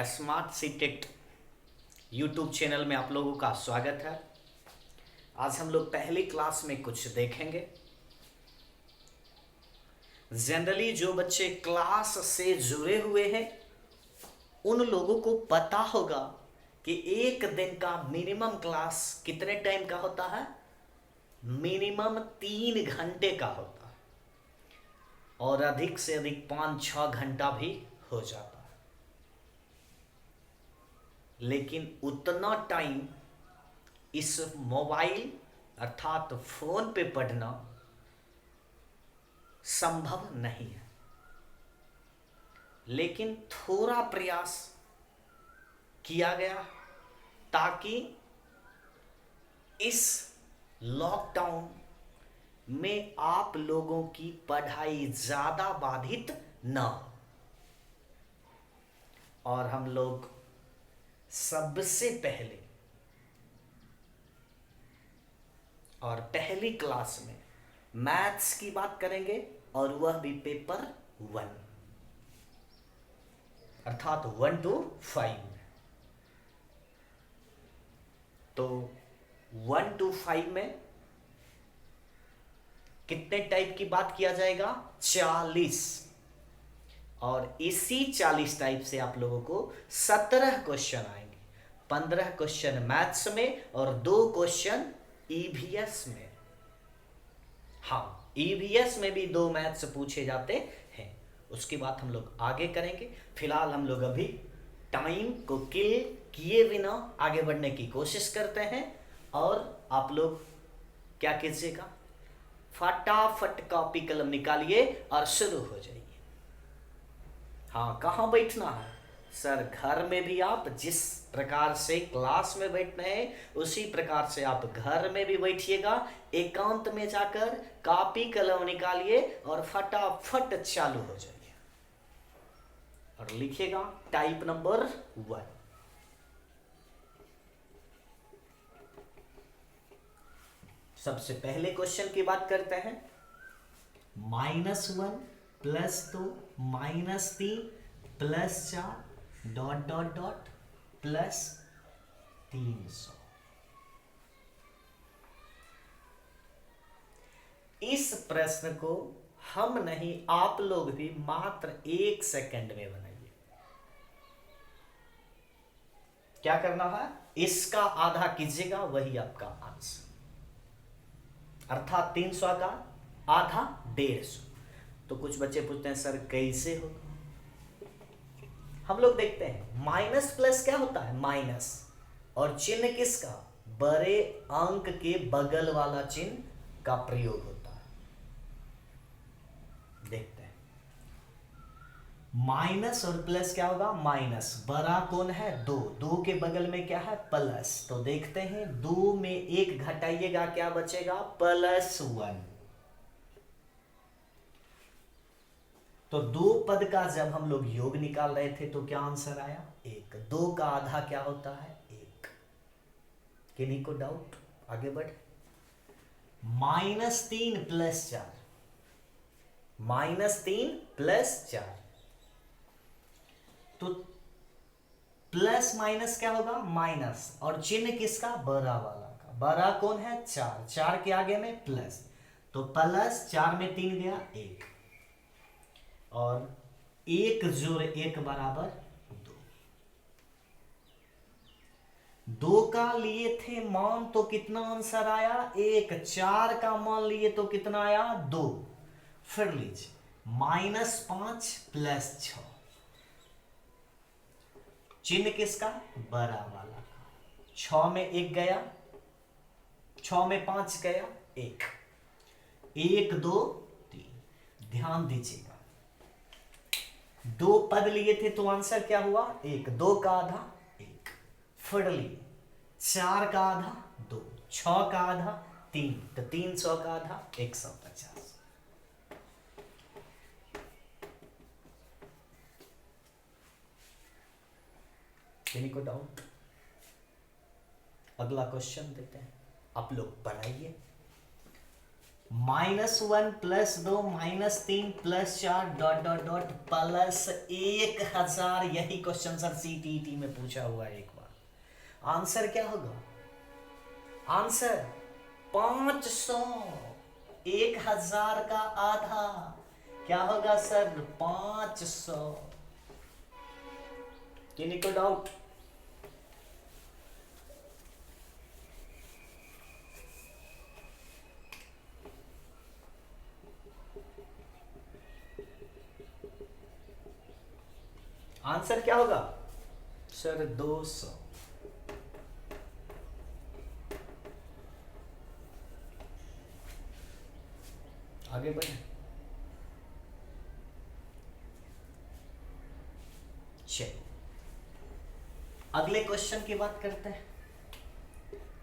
Smart CTET YouTube channel में आप लोगों का स्वागत है। आज हम लोग पहली क्लास में कुछ देखेंगे। जनरली जो बच्चे क्लास से जुड़े हुए हैं उन लोगों को पता होगा कि एक दिन का मिनिमम क्लास कितने टाइम का होता है। मिनिमम 3 घंटे का होता है और अधिक से अधिक 5-6 घंटा भी हो जाता है। लेकिन उतना टाइम इस मोबाइल अर्थात फोन पे पढ़ना संभव नहीं है। लेकिन थोड़ा प्रयास किया गया ताकि इस लॉकडाउन में आप लोगों की पढ़ाई ज़्यादा बाधित न हो। और हम लोग सबसे पहले और पहली क्लास में मैथ्स की बात करेंगे और वह भी पेपर 1 अर्थात 1 to 5। तो 1 to 5 में कितने टाइप की बात किया जाएगा? 40। और इसी 40 टाइप से आप लोगों को 17 क्वेश्चन आएंगे। 15 क्वेश्चन मैथ्स में और 2 क्वेश्चन ईवीएस में। हाँ, ईवीएस में भी 2 मैथ्स पूछे जाते हैं। उसकी बात हम लोग आगे करेंगे। फिलहाल हम लोग अभी टाइम को किल किए बिना आगे बढ़ने की कोशिश करते हैं। और आप लोग क्या कीजिएगा, फटाफट कॉपी कलम निकालिए और शुरू हो जाइए। हाँ, कहाँ बैठना है सर? घर में भी आप जिस प्रकार से क्लास में बैठना है उसी प्रकार से आप घर में भी बैठिएगा। एकांत में जाकर कॉपी कलम निकालिए और फटाफट चालू हो जाइए और लिखिएगा टाइप नंबर 1। सबसे पहले क्वेश्चन की बात करते हैं। -1 + 2 -3 + 4 डॉट डॉट डॉट प्लस 300। इस प्रश्न को हम नहीं, आप लोग भी मात्र 1 सेकंड में बनाइए। क्या करना है? इसका आधा कीजिएगा, वही आपका आंसर। अर्थात 300 का आधा 150। तो कुछ बच्चे पूछते हैं सर कैसे होगा? हम लोग देखते हैं माइनस प्लस क्या होता है? माइनस। और चिन्ह किसका? बड़े अंक के बगल वाला चिन्ह का प्रयोग होता है। देखते हैं माइनस और प्लस क्या होगा? माइनस। बड़ा कौन है? 2। 2 के बगल में क्या है? प्लस। तो देखते हैं 2 में 1 घटाइएगा, क्या बचेगा? +1। तो 2 पद का जब हम लोग योग निकाल रहे थे तो क्या आंसर आया? 1। 2 का आधा क्या होता है? 1। किन्हीं को डाउट? आगे बढ़े। -3 + 4। -3 + 4। तो प्लस माइनस क्या होगा? माइनस। और चिन्ह किसका? बड़ा वाला का। बड़ा कौन है? 4। 4 के आगे में प्लस। तो +4 में 3 गया 1। और 1 जोड़ 1 बराबर 2। 2 का लिए थे मान तो कितना आंसर आया? 1। 4 का मान लिए तो कितना आया? 2। फिर लीजिए -5 + 6। चिन्ह किसका? बड़ा वाला का। 6 में 1 गया, 6 में 5 गया 1। 1 2 3। ध्यान दीजिएगा 2 पद लिए थे तो आंसर क्या हुआ? 1। 2 का आधा 1। फिर लिए 4 का आधा 2, 6 का आधा 3, तो 300 का आधा 150। किन्हीं को डाउट? अगला क्वेश्चन देते हैं, आप लोग बनाइए। -1 +2 -3 +4 डॉट डॉट डॉट +1000। यही क्वेश्चन सर CTET में पूछा हुआ है एक बार। आंसर क्या होगा? आंसर 500। 1000 का आधा क्या होगा सर? 500। किन्हीं को डाउट? आंसर क्या होगा सर? 200। आगे बढ़े। चलिए अगले क्वेश्चन की बात करते हैं।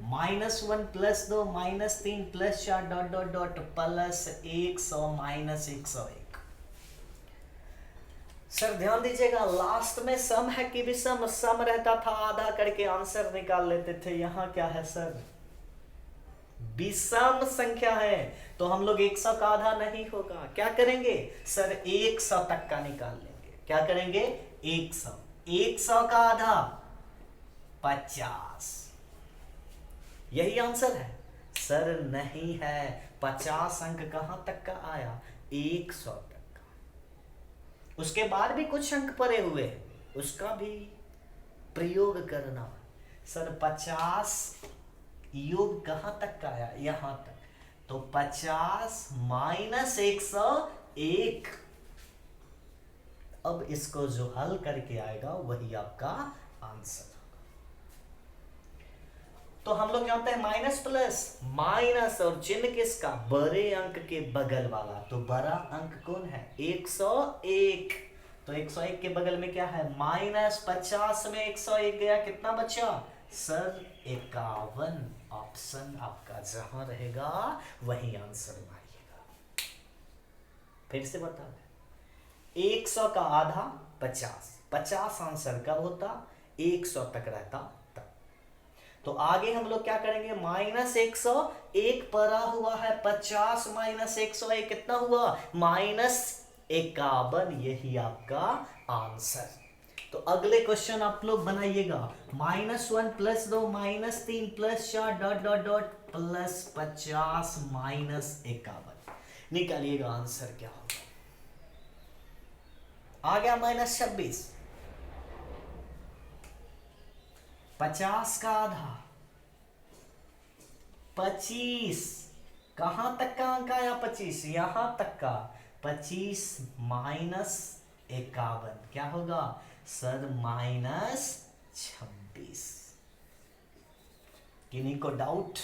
-1 +2 -3 +4 डॉट डॉट डॉट +100 -101। सर ध्यान दीजिएगा, लास्ट में सम है कि विषम? सम रहता था, आधा करके आंसर निकाल लेते थे। यहां क्या है सर? विषम संख्या है, तो हम लोग 100 का आधा नहीं होगा। क्या करेंगे सर? 100 तक का निकाल लेंगे। क्या करेंगे? 100। 100 का आधा 50। यही आंसर है सर? नहीं है। 50 अंक कहां तक का आया? 100 तक का। उसके बाद भी कुछ अंक पड़े हुए हैं, उसका भी प्रयोग करना। सर 50 योग कहां तक का आया? यहां तक। तो 50 -101। अब इसको जो हल करके आएगा वही आपका आंसर होगा। तो हम लोग जानते हैं माइनस प्लस माइनस, और चिन्ह किसका? बड़े अंक के बगल वाला। तो बड़ा अंक कौन है? 101। तो 101 के बगल में क्या है? -50 में 101 गया, कितना बचा सर? 51। ऑप्शन आपका जहां रहेगा वही आंसर आएगा। फिर से बता दें, 100 का आधा 50। 50 आंसर कब होता? 100 तक रहता तब। तो आगे हम लोग क्या करेंगे? -101 पड़ा हुआ है, 50 -101 कितना हुआ? -51। यही आपका आंसर। तो अगले क्वेश्चन आप लोग बनाइएगा। -1 +2 -3 +4 डॉट डॉट डॉट +50 -51। निकालिएगा आंसर क्या होगा। आ गया -26। 50 का आधा 25। कहां तक का अंक आया? 25। यहां तक का 25 -51 क्या होगा सर? -26। किन्हीं को डाउट?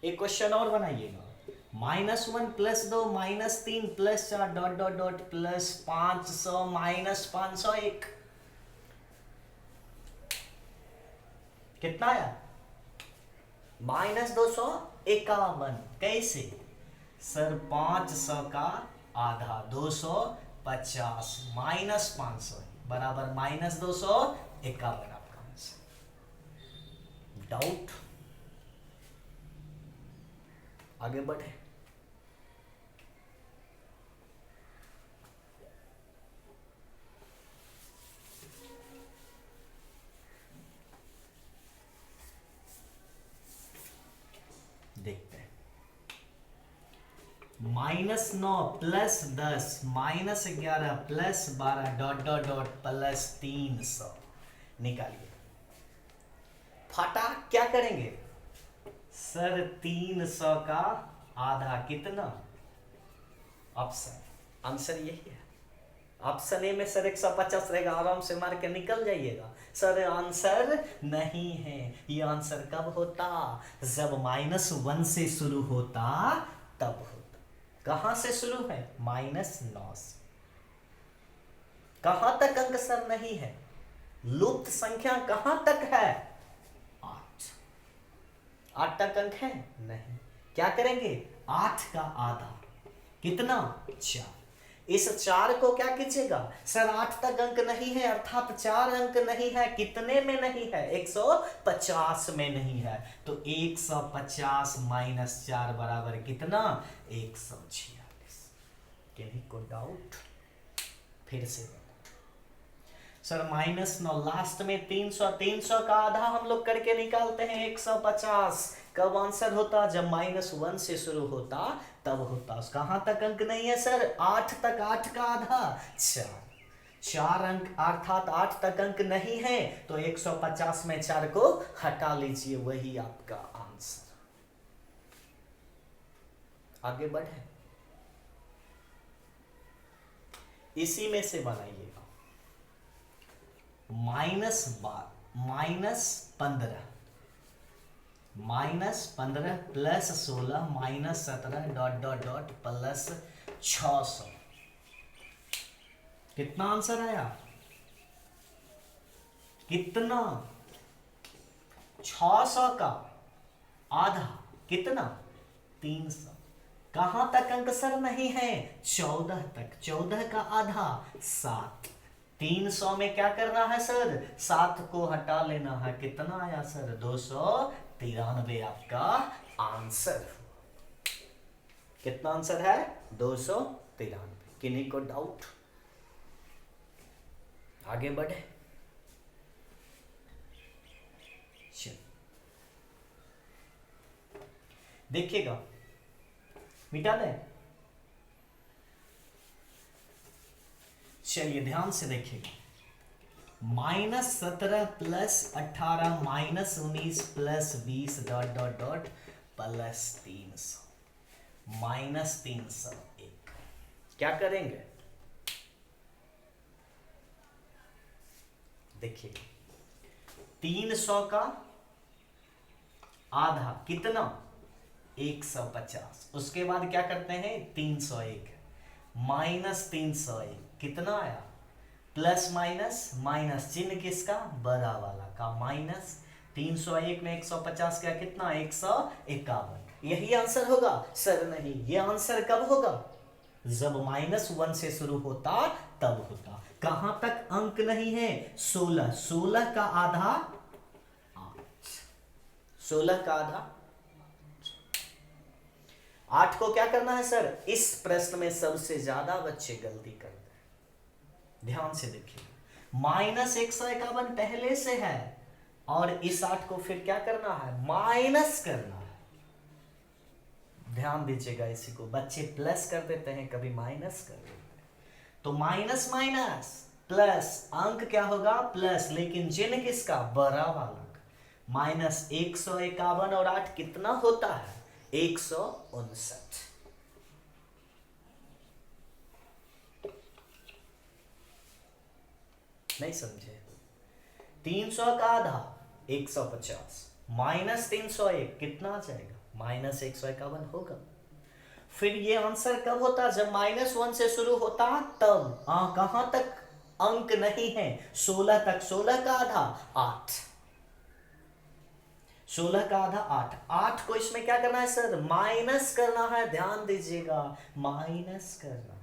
एक क्वेश्चन और बनाइएगा। -1 +2 -3 +4 डॉट डॉट डॉट +500 -501 कितना आया? -251। कैसे सर? 500 का आधा 250 -500 बराबर -251 आपका आंसर। डाउट? आगे बढ़े। देखते हैं। -9 +10 -11 +12 डॉट डॉट डॉट +300 निकालिए। फटा क्या करेंगे सर? 300 का आधा कितना? ऑप्शन आंसर यही है। ऑप्शन ए में सर 150 रहेगा, आराम से मार के निकल जाइएगा। सर आंसर नहीं है। ये आंसर कब होता? जब -1 से शुरू होता तब होता। कहां से शुरू है? -9 से। कहां तक अंक सर नहीं है? लुप्त संख्या कहां तक है? 8। 8 तक अंक है नहीं। क्या करेंगे? 8 का आधा कितना? 4। इस 4 को क्या कीजिएगा सर, 8 तक अंक नहीं है, अर्थात 4 अंक नहीं है, कितने में नहीं है, 150 में नहीं है, तो 150 माइनस 4 बराबर कितना, 146। किन्हीं को डाउट? फिर से सर -9 लास्ट में 300, 300 का आधा हम लोग करके निकालते हैं 150। कब आंसर होता, जब -1 से शुरू होता तब होता। कहां तक अंक नहीं है सर, 8 तक, 8 का आधा 4 अंक, अर्थात 8 तक अंक नहीं है, तो 150 में 4 को हटा लीजिए, वही आपका आंसर। आगे बढ़े, इसी में से बनाइएगा -15 plus 16 minus 17 dot dot dot plus 600। कितना आंसर आया, कितना, 600 का आधा कितना, 300। कहां तक अंक सर नहीं है, 14 तक, 14 का आधा 7। 300 में क्या करना है सर, 7 को हटा लेना है, कितना आया सर, 293 आपका आंसर। कितना आंसर है, 293। किन्हीं को डाउट? आगे बढ़े, देखिएगा, मिटा दें, चलिए ध्यान से देखिएगा, -17 plus 18 minus 19 plus 20 dot dot dot plus 300 minus 301। क्या करेंगे, देखिए 300 का आधा कितना, 150। उसके बाद क्या करते हैं, 301 माइनस 301 कितना आया, प्लस माइनस माइनस, चिन्ह किसका, बड़ा वाला का, माइनस 301 में 150 का कितना, 151। यही आंसर होगा सर, नहीं, ये आंसर कब होगा, जब -1 से शुरू होता तब होता। कहां तक अंक नहीं है, 16, 16 का आधा 8, 16 का आधा 8 को क्या करना है सर, इस प्रश्न में सबसे ज्यादा बच्चे गलती करते हैं, ध्यान से देखिए, -151 पहले से है, और इस 8 को फिर क्या करना है, माइनस करना है। ध्यान दीजिएगा, इसी को बच्चे प्लस कर देते हैं, कभी माइनस कर देते हैं, तो माइनस माइनस प्लस, अंक क्या होगा, प्लस, लेकिन चिन्ह किसका, बड़ा वाला, -151 और 8 कितना होता है, 159। नहीं समझे, 300 का आधा 150 माइनस 301 कितना आ जाएगा, -151 होगा। फिर ये आंसर कब होता, जब -1 से शुरू होता तब। कहां तक अंक नहीं है, 16 तक, 16 का आधा 8, 16 का आधा 8, 8 को इसमें क्या करना है सर, माइनस करना है, ध्यान दीजिएगा, माइनस करना।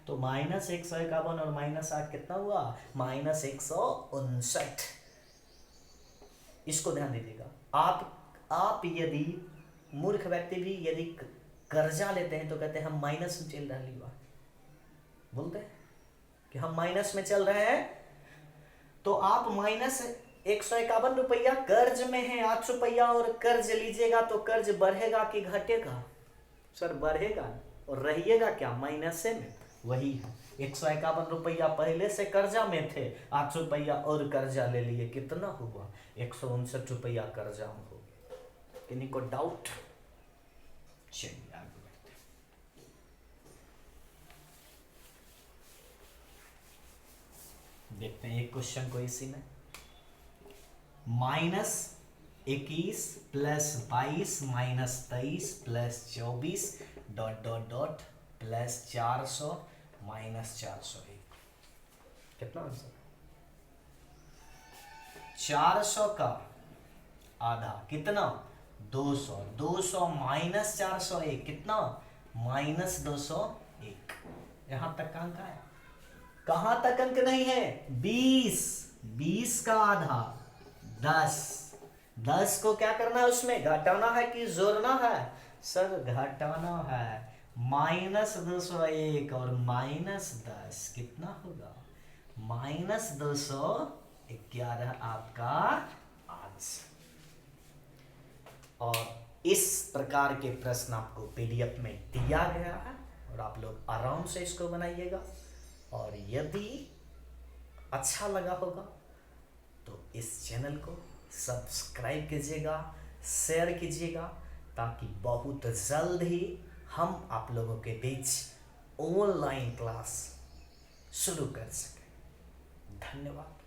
तो -151 और -8 कितना हुआ, -159। इसको ध्यान दीजिएगा, आप यदि मूर्ख व्यक्ति भी यदि कर्जा लेते हैं तो कहते हैं हम माइनस में चल रहे हैं, बोलते हैं कि हम माइनस में चल रहे हैं, तो आप -151 रुपया कर्ज में है, 8 रुपया और कर्ज लीजिएगा तो कर्ज बढ़ेगा कि घटेगा, सर बढ़ेगा, और रहिएगा क्या, माइनस में, वही है। 151 रुपया पहले से कर्जा में थे, 8 रुपया और कर्जा ले लिए, कितना हुआ, 159 रुपया कर्जा में हो गया। किन्हीं को डाउट? चलिए आगे बढ़ते हैं। देखते हैं एक क्वेश्चन को इसी में, -21 plus 22 minus 23 plus 24 dot dot dot plus 400 minus 401। कितना आंसर, 400 का आधा कितना, 200, 200 माइनस 401 कितना, -201। यहां तक का अंक आया। कहां तक अंक नहीं है? 20, 20 का आधा 10, 10 को क्या करना है? उसमें घटाना है कि जोड़ना है? सर घटाना है। -201 और -10 कितना होगा? -211 आपका आंसर। और इस प्रकार के प्रश्न आपको पीडीएफ में दिया गया है और आप लोग आराम से इसको बनाइएगा। और यदि अच्छा लगा होगा तो इस चैनल को सब्सक्राइब कीजिएगा, शेयर कीजिएगा, ताकि बहुत जल्द ही हम आप लोगों के बीच ऑनलाइन क्लास शुरू कर सकें। धन्यवाद।